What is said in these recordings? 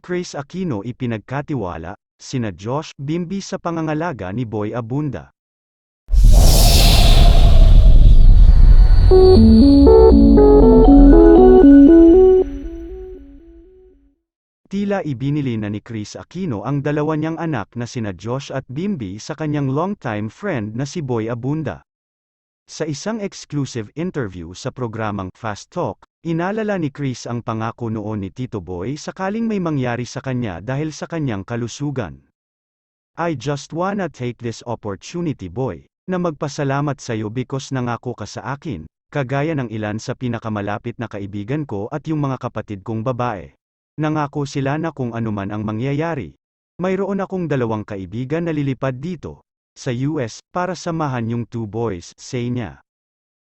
Chris Aquino ipinagkatiwala, sina Josh Bimbi sa pangangalaga ni Boy Abunda. Tila ibinili na ni Chris Aquino ang dalawa niyang anak na sina Josh at Bimbi sa kanyang longtime friend na si Boy Abunda. Sa isang exclusive interview sa programang Fast Talk, inalala ni Chris ang pangako noon ni Tito Boy sakaling may mangyari sa kanya dahil sa kanyang kalusugan. "I just wanna take this opportunity, Boy, na magpasalamat sa'yo because nangako ka sa akin, kagaya ng ilan sa pinakamalapit na kaibigan ko at yung mga kapatid kong babae. Nangako sila na kung anuman ang mangyayari. Mayroon akong 2 kaibigan na lilipad dito, sa US, para samahan yung 2 boys," say niya.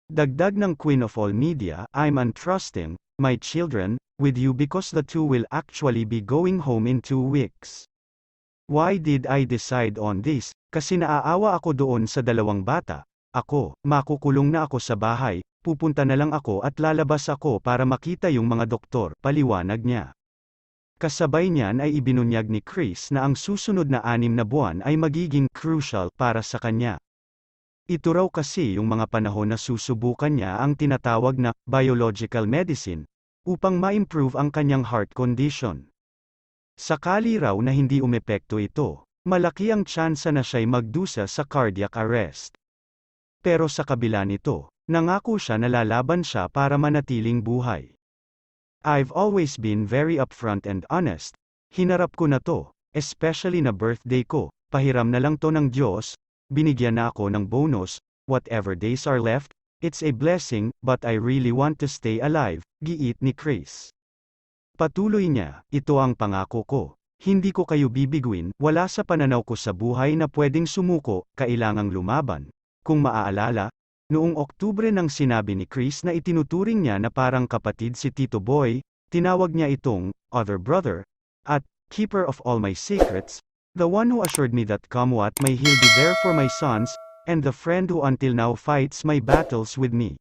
Dagdag ng Queen of All Media, "I'm entrusting my children with you because the 2 will actually be going home in 2 weeks. Why did I decide on this? Kasi naaawa ako doon sa 2 bata. Ako, makukulong na ako sa bahay, pupunta na lang ako at lalabas ako para makita yung mga doktor," paliwanag niya. Kasabay niyan ay ibinunyag ni Chris na ang susunod na 6 na buwan ay magiging crucial para sa kanya. Ito raw kasi yung mga panahon na susubukan niya ang tinatawag na biological medicine upang ma-improve ang kanyang heart condition. Sakali raw na hindi umepekto ito, malaki ang tsansa na siya'y magdusa sa cardiac arrest. Pero sa kabila nito, nangako siya na lalaban siya para manatiling buhay. "I've always been very upfront and honest. Hinarap ko na to, especially na birthday ko, pahiram na lang to ng Diyos, binigyan na ako ng bonus, whatever days are left, it's a blessing, but I really want to stay alive," giit ni Chris. Patuloy niya, "Ito ang pangako ko. Hindi ko kayo bibiguin, wala sa pananaw ko sa buhay na pwedeng sumuko, kailangang lumaban." Kung maaalala, noong Oktubre nang sinabi ni Chris na itinuturing niya na parang kapatid si Tito Boy, tinawag niya itong "other brother" at "keeper of all my secrets, the one who assured me that come what may he'll be there for my sons, and the friend who until now fights my battles with me."